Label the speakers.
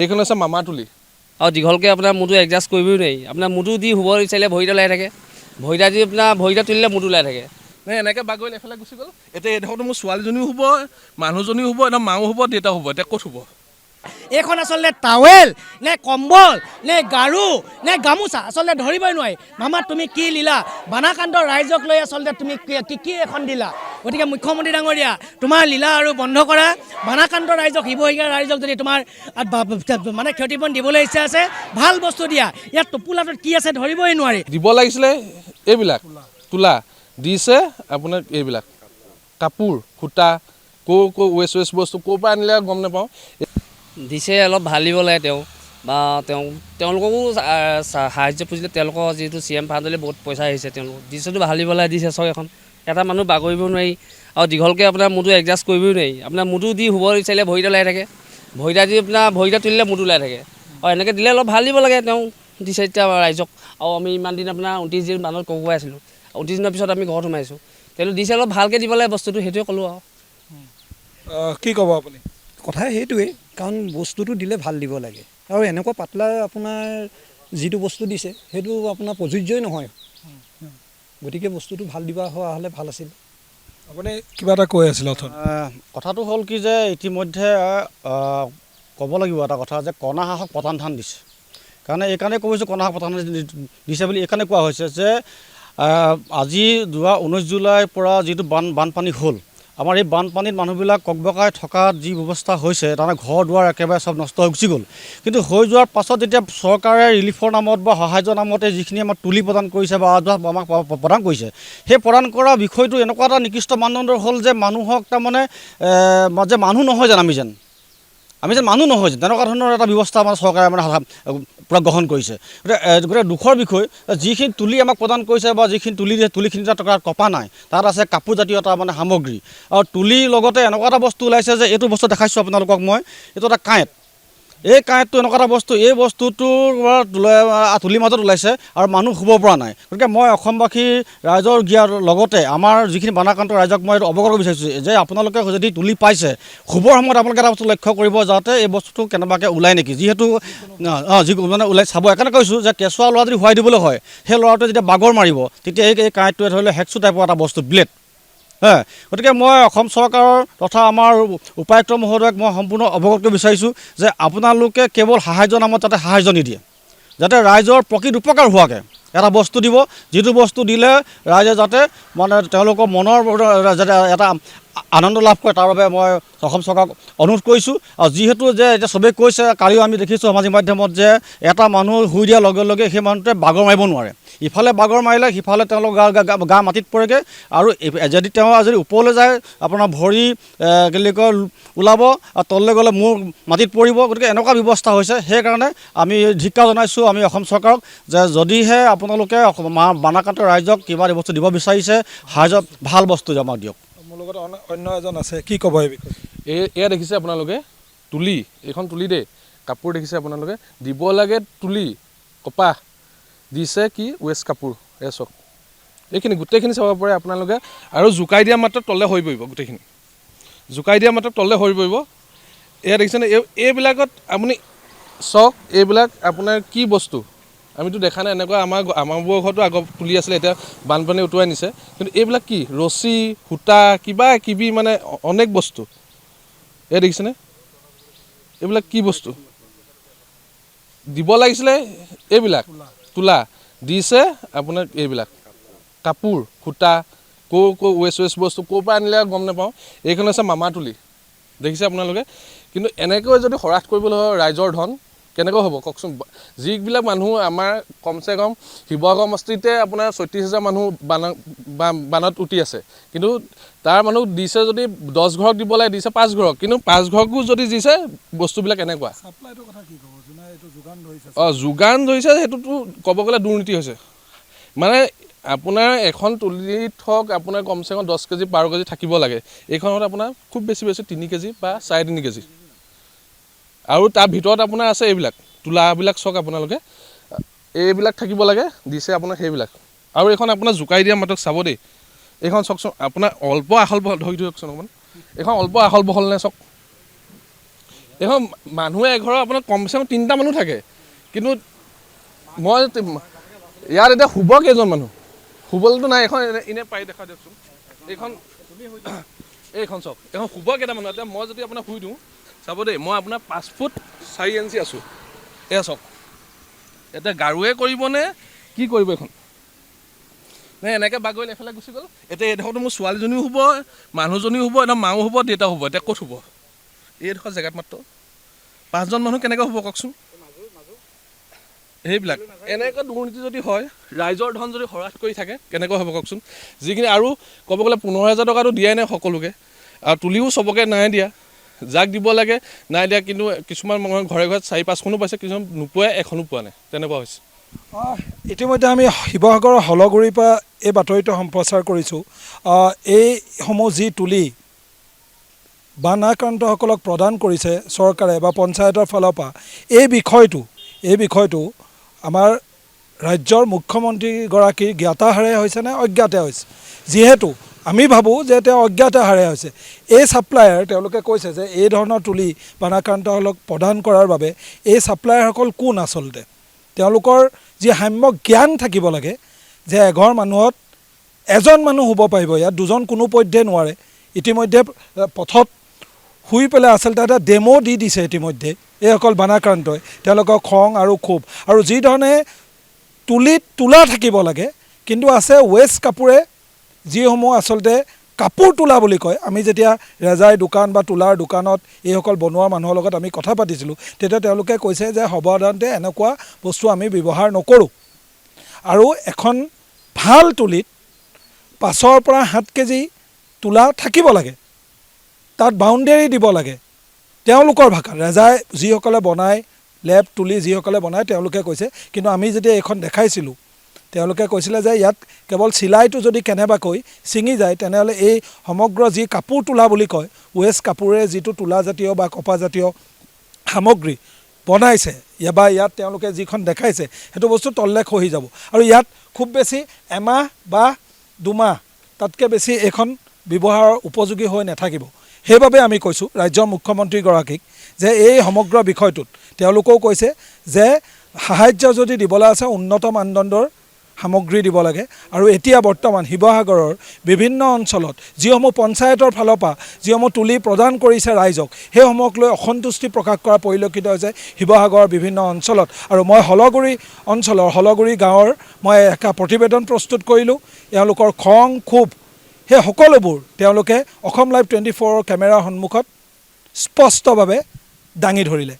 Speaker 1: এইখন আছে মামা তুলি
Speaker 2: আৰু দীঘলকৈ আপোনাৰ মূৰটো এডজাষ্ট কৰিবই নোৱাৰি। আপোনাৰ মূৰটো দি শুব বিচাৰিলে ভৰিত ওলাই থাকে, ভৰিটা দি আপোনাৰ ভৰিটা তুলিলে মূৰটো ওলাই থাকে।
Speaker 1: নাই এনেকৈ বাগৰিলে এফালে গুচি গ'ল। এতিয়া এইডোখৰতো মোৰ ছোৱালীজনীও শুব, মানুহজনীও শুব, এটা মাও শুব, দেউতাও শুব। এতিয়া ক'ত শুব?
Speaker 3: এইখন আচলতে টাৱেল নে কম্বল নে গাৰু নে গামোচা আচলতে ধৰিবই নোৱাৰি। মামা তুমি কি লীলা, বানাকান্ত ৰাইজক লৈ আচলতে তুমি কি এখন দিলা। গতিকে মুখ্যমন্ত্ৰী ডাঙৰীয়া তোমাৰ লীলা আৰু বন্ধ কৰা। বানাকান্ত ৰাইজক, শিৱসাগৰ ৰাইজক যদি তোমাৰ মানে ক্ষতিপূৰণ দিবলৈ ইচ্ছা আছে, ভাল বস্তু দিয়া। ইয়াত টোপোলাটোত কি আছে ধৰিবই নোৱাৰি।
Speaker 1: দিব লাগিছিলে এইবিলাক তোলা, দিছে আপোনাৰ এইবিলাক কাপোৰ সূতা, ক'ৰ ৱেষ্ট বস্তু ক'ৰ পৰা আনিলে গম নাপাওঁ।
Speaker 2: দিছে অলপ ভাল দিব লাগে তেওঁ, বা তেওঁলোককো সাহাৰ্য খুজিলে। তেওঁলোকৰ যিহেতু CM ফাণ্ডলৈ বহুত পইচা আহিছে, তেওঁলোকক দিছেতো ভাল দিব লাগে। দিছে চক এখন, এটা মানুহ বাগৰিব নোৱাৰি আৰু দীঘলকৈ আপোনাৰ মূৰটো এডজাষ্ট কৰিবই নোৱাৰি। আপোনাৰ মূৰটো দি শুব বিচাৰিলে ভৰিত ওলাই থাকে, ভৰিটা দি আপোনাৰ ভৰিটা তুলিলে মূৰটো ওলাই থাকে। আৰু এনেকৈ দিলে অলপ ভাল দিব লাগে। তেওঁ দিছে এতিয়া ৰাইজক। আৰু আমি ইমান দিন আপোনাৰ 29 দিন মানুহ ককোৱাই আছিলোঁ, 29 দিনৰ পিছত আমি ঘৰত সোমাইছোঁ। তেওঁলোকে দিছে অলপ ভালকৈ দিব লাগে বস্তুটো, সেইটোৱে ক'লোঁ আৰু।
Speaker 4: কি ক'ব আপুনি? কথা সেইটোৱেই, কাৰণ বস্তুটো দিলে ভাল দিব লাগে। আৰু এনেকুৱা পাতলা আপোনাৰ যিটো বস্তু দিছে সেইটো আপোনাৰ প্ৰযোজ্যই নহয়। গতিকে বস্তুটো ভাল দিব হোৱা হ'লে ভাল আছিল।
Speaker 5: আপুনি কিবা এটা কৈ আছিলে অথনি।
Speaker 6: কথাটো হ'ল কি যে ইতিমধ্যে ক'ব লাগিব এটা কথা যে কণা হাঁহক পতান ধান দিছে। কাৰণে এইকাৰণে কৈছোঁ কণা হাঁহক পতান ধান দিছে বুলি এইকাৰণে কোৱা হৈছে যে আজি যোৱা 19 জুলাইৰ পৰা যিটো বানপানী হ'ল, আমাৰ এই বানপানীত মানুহবিলাক ককবকাই থকাত যি ব্যৱস্থা হৈছে, তাৰমানে ঘৰ দুৱাৰ একেবাৰে চব নষ্ট হৈ গুচি গ'ল। কিন্তু হৈ যোৱাৰ পাছত যেতিয়া চৰকাৰে ৰিলিফৰ নামত বা সাহায্যৰ নামতে যিখিনি আমাক তুলি প্ৰদান কৰিছে বা আমাক প্ৰদান কৰিছে, সেই প্ৰদান কৰা বিষয়টো এনেকুৱা এটা নিকৃষ্ট মানদণ্ডৰ হ'ল যে মানুহক তাৰমানে যে মানুহ নহয় যেন আমি যেন মানুহ নহয় যেন তেনেকুৱা ধৰণৰ এটা ব্যৱস্থা আমাৰ চৰকাৰে মানে পূৰা গ্ৰহণ কৰিছে। গতিকে দুখৰ বিষয়, যিখিনি তুলি আমাক প্ৰদান কৰিছে বা যিখিনি তুলিখিনি টকাৰ কপা নাই, তাত আছে কাপোৰজাতীয় এটা মানে সামগ্ৰী। আৰু তুলিৰ লগতে এনেকুৱা এটা বস্তু ওলাইছে যে এইটো বস্তু দেখাইছোঁ আপোনালোকক মই, এইটো এটা কাঁইট। এই কাঁইটটো এনেকুৱা এটা বস্তু, এই বস্তুটোৰ তুলিৰ মাজত ওলাইছে আৰু মানুহ শুব পৰা নাই। গতিকে মই অসমবাসী ৰাইজৰ লগতে আমাৰ যিখিনি বানাক্ৰান্ত ৰাইজক মই অৱগত কৰিব বিচাৰিছোঁ যে আপোনালোকে যদি তুলি পাইছে, শুবৰ সময়ত আপোনালোকে এটা বস্তু লক্ষ্য কৰিব যাতে এই বস্তুটো কেনেবাকৈ ওলাই নেকি। যিহেতু মানে ওলাই চাব, সেইকাৰণে কৈছোঁ যে কেঁচুৱা ল'ৰা যদি শুৱাই দিবলৈ হয়, সেই ল'ৰাটোৱে যেতিয়া বাগৰ মাৰিব তেতিয়া এই কাঁইটটোৱে ধৰি লওক হেকচু টাইপৰ এটা বস্তু, ব্লেড। গতিকে মই অসম চৰকাৰৰ তথা আমাৰ উপায়ুক্ত মহোদয়ক মই সম্পূৰ্ণ অৱগত কৰিব বিচাৰিছোঁ যে আপোনালোকে কেৱল সাহায্যৰ নামত যাতে সাহায্য নিদিয়ে, যাতে ৰাইজৰ প্ৰকৃত উপকাৰ হোৱাকৈ এটা বস্তু দিব, যিটো বস্তু দিলে ৰাইজে যাতে মানে তেওঁলোকৰ মনৰ যাতে এটা আনন্দ লাভ কৰে, তাৰ বাবে মই অসম চৰকাৰক অনুৰোধ কৰিছোঁ। আৰু যিহেতু যে এতিয়া চবেই কৈছে, কালিও আমি দেখিছোঁ সামাজিক মাধ্যমত যে এটা মানুহ শুই দিয়াৰ লগে লগে সেই মানুহটোৱে বাগৰ মাৰিব নোৱাৰে। ইফালে বাগৰ মাৰিলে সিফালে তেওঁলোক গা মাটিত পৰেগৈ, আৰু যদি তেওঁ যদি ওপৰলৈ যায় আপোনাৰ ভৰি কি বুলি কয় ওলাব, আৰু তললৈ গ'লে মূৰ মাটিত পৰিব। গতিকে এনেকুৱা ব্যৱস্থা হৈছে। সেইকাৰণে আমি ধিক্কাৰ জনাইছোঁ আমি অসম চৰকাৰক যে যদিহে আপোনালোকে বানাক্ৰান্ত ৰাইজক কিবা বস্তু দিব বিচাৰিছে, সাহায্য ভাল বস্তু আমাক দিয়ক।
Speaker 5: মোৰ লগত অন্য এজন আছে, কি ক'ব এই বিষয়ে?
Speaker 1: এয়া দেখিছে আপোনালোকে তুলি, এইখন তুলি দেই, কাপোৰ দেখিছে আপোনালোকে, দিব লাগে তুলি কপাহ, দিছে কি ৱেষ্ট কাপোৰ। এই চক এইখিনি গোটেইখিনি চাব পাৰে আপোনালোকে। আৰু জোকাই দিয়া মাত্ৰ তললৈ হৈ পৰিব, গোটেইখিনি জোকাই দিয়া মাত্ৰ তললৈ হৈ পৰিব। এয়া দেখিছেনে, এইবিলাকত আপুনি চক, এইবিলাক আপোনাৰ কি বস্তু আমিতো দেখা নাই। এনেকুৱা আমাৰবোৰৰ ঘৰতো আগত তুলি আছিলে, এতিয়া বানপানী উটুৱাই নিছে। কিন্তু এইবিলাক কি ৰছী সূতা কিবা কিবি মানে অনেক বস্তু। এয়া দেখিছেনে, এইবিলাক কি বস্তু দিব লাগিছিলে। এইবিলাক তোলা, দিছে আপোনাৰ এইবিলাক কাপোৰ সূতা, ক'ৰ ৱেষ্ট বস্তু ক'ৰ পৰা আনিলে গম নাপাওঁ। এইখন আছে মামা তুলি, দেখিছে আপোনালোকে। কিন্তু এনেকৈ যদি হ্ৰাস কৰিবলৈ হয় ৰাইজৰ ধন, কেনেকৈ হ'ব কওকচোন। যিবিলাক মানুহ আমাৰ কমচে কম শিৱসাগৰ সমষ্টিতে আপোনাৰ 36,000 মানুহ বানত উটি আছে, কিন্তু তাৰ মানুহ দিছে যদি 10 ঘৰক দিব লাগে, দিছে 5 ঘৰক। কিন্তু 5 ঘৰকো যদি দিছে বস্তুবিলাক এনেকুৱা। যোগান ধৰিছে, সেইটোতো ক'ব গ'লে দুৰ্নীতি হৈছে। মানে আপোনাৰ এখন তুলিত হওক আপোনাৰ কমচে কম 10 কেজি 12 কেজি থাকিব লাগে। এইখনত আপোনাৰ খুব বেছি 3 কেজি বা 3.5 কেজি। আৰু তাৰ ভিতৰত আপোনাৰ আছে এইবিলাক তোলাবিলাক চক আপোনালোকে, এইবিলাক থাকিব লাগে, দিছে আপোনাৰ সেইবিলাক। আৰু এইখন আপোনাৰ জোকাই দিয়া মাতক চাব দেই, এইখন চাওকচোন আপোনাৰ অল্প আহল বহল, ধৰি দিয়কচোন অকণমান। এইখন অল্প আহল বহল নে চক, এখন মানুহে এঘৰৰ আপোনাৰ কমচে কম 3টা মানুহ থাকে, কিন্তু মই ইয়াত এতিয়া শুব কেইজন মানুহ? শুবলৈতো নাই। এখন এনে পাৰি দেখা দিয়কচোন, এইখন চাওক, এখন শুব কেইটা মানুহ? এতিয়া মই যদি আপোনাক শুই দিওঁ, চাব দেই, মই আপোনাৰ 5 ফুট 4 ইঞ্চি আছোঁ, এয়া চাওক। এতিয়া গাৰুৱে কৰিবনে কি কৰিব এইখন? নে এনেকৈ বাগৰিলে এফালে গুচি গ'ল। এতিয়া এইডোখৰতো মোৰ ছোৱালীজনীও শুব, মানুহজনীও শুব, এতিয়া মাও শুব, দেউতাও শুব। এতিয়া ক'ত শুব? এইডোখৰ জেগাত মাত্ৰ 5জন মানুহ কেনেকৈ শুব কওকচোন? সেইবিলাক এনেকৈ দুৰ্নীতি যদি হয়, ৰাইজৰ ধন যদি হৰাশ কৰি থাকে, কেনেকৈ হ'ব কওকচোন? যিখিনি আৰু ক'ব গ'লে 15,000 টকাটো দিয়াই নাই সকলোকে, আৰু তুলিও চবকে নাই দিয়া, যাক দিব লাগে নাই দিয়া। কিন্তু কিছুমান মানুহৰ ঘৰে ঘৰে 4-5খনো পাইছে, কিছুমান নোপোৱাই, এখনো পোৱা নাই, তেনেকুৱা হৈছে।
Speaker 5: ইতিমধ্যে আমি শিৱসাগৰৰ হলগুৰিৰ পৰা এই বাতৰিটো সম্প্ৰচাৰ কৰিছোঁ। এইসমূহ যি তুলি বান আক্ৰান্তসকলক প্ৰদান কৰিছে চৰকাৰে বা পঞ্চায়তৰ ফালৰ পৰা, এই বিষয়টো আমাৰ ৰাজ্যৰ মুখ্যমন্ত্ৰীগৰাকীৰ জ্ঞাতাহাৰে হৈছে নে অজ্ঞাতে হৈছে? যিহেতু আমি ভাবোঁ যে তেওঁ অজ্ঞাতাহাৰে হৈছে। এই ছাপ্লায়াৰ, তেওঁলোকে কৈছে যে এই ধৰণৰ তুলি বানাক্ৰান্তসকলক প্ৰদান কৰাৰ বাবে এই ছাপ্লায়াৰসকল কোন আচলতে? তেওঁলোকৰ যি সাম্যক জ্ঞান থাকিব লাগে যে এঘৰ মানুহত এজন মানুহ শুব পাৰিব, ইয়াত দুজন কোনোপধ্যে নোৱাৰে। ইতিমধ্যে পথত শুই পেলাই আচলতে এটা ডেমো দি দিছে ইতিমধ্যে এইসকল বানাক্ৰান্তই, তেওঁলোকৰ খং আৰু ক্ষোভ। আৰু যিধৰণে তুলিত তোলা থাকিব লাগে, কিন্তু আছে ৱেষ্ট কাপোৰে, যিসমূহ আচলতে কাপোৰ তোলা বুলি কয়। আমি যেতিয়া ৰেজাই দোকান বা তোলাৰ দোকানত এইসকল বনোৱা মানুহৰ লগত আমি কথা পাতিছিলোঁ, তেতিয়া তেওঁলোকে কৈছে যে সৰ্বসাধাৰণতে এনেকুৱা বস্তু আমি ব্যৱহাৰ নকৰোঁ। আৰু এখন ভাল তুলিত 5 পৰা 7 কেজি তোলা থাকিব লাগে, তাত বাউণ্ডেৰী দিব লাগে। তেওঁলোকৰ ভাষা ৰেজাই যিসকলে বনায়, লেপ তুলি যিসকলে বনায়, তেওঁলোকে কৈছে। কিন্তু আমি যেতিয়া এইখন দেখাইছিলোঁ, তেওঁলোকে কৈছিলে যে ইয়াত কেৱল চিলাইটো যদি কেনেবাকৈ ছিঙি যায়, তেনেহ'লে এই সমগ্ৰ যি কাপোৰ তোলা বুলি কয়, ৱেষ্ট কাপোৰে যিটো তোলাজাতীয় বা কপাহজাতীয় সামগ্ৰী বনাইছে, ইয়াত তেওঁলোকে যিখন দেখাইছে, সেইটো বস্তু তললে খহি যাব। আৰু ইয়াত খুব বেছি এমাহ বা 2 মাহ, তাতকৈ বেছি এইখন ব্যৱহাৰৰ উপযোগী হৈ নাথাকিব। সেইবাবে আমি কৈছোঁ ৰাজ্যৰ মুখ্যমন্ত্ৰীগৰাকীক যে এই সমগ্ৰ বিষয়টোত তেওঁলোকেও কৈছে যে সাহায্য যদি দিবলৈ আছে, উন্নত মানদণ্ডৰ সামগ্ৰী দিব লাগে। আৰু এতিয়া বৰ্তমান শিৱসাগৰৰ বিভিন্ন অঞ্চলত যিসমূহ পঞ্চায়তৰ ফালৰ পৰা যিসমূহ তুলি প্ৰদান কৰিছে ৰাইজক, সেইসমূহক লৈ অসন্তুষ্টি প্ৰকাশ কৰা পৰিলক্ষিত হৈছে শিৱসাগৰৰ বিভিন্ন অঞ্চলত। আৰু মই হলগুৰি গাঁৱৰ মই এটা প্ৰতিবেদন প্ৰস্তুত কৰিলোঁ। এওঁলোকৰ খং ক্ষোভ সেই সকলোবোৰ তেওঁলোকে অসম লাইভ 24 কেমেৰাৰ সন্মুখত স্পষ্টভাৱে দাঙি ধৰিলে।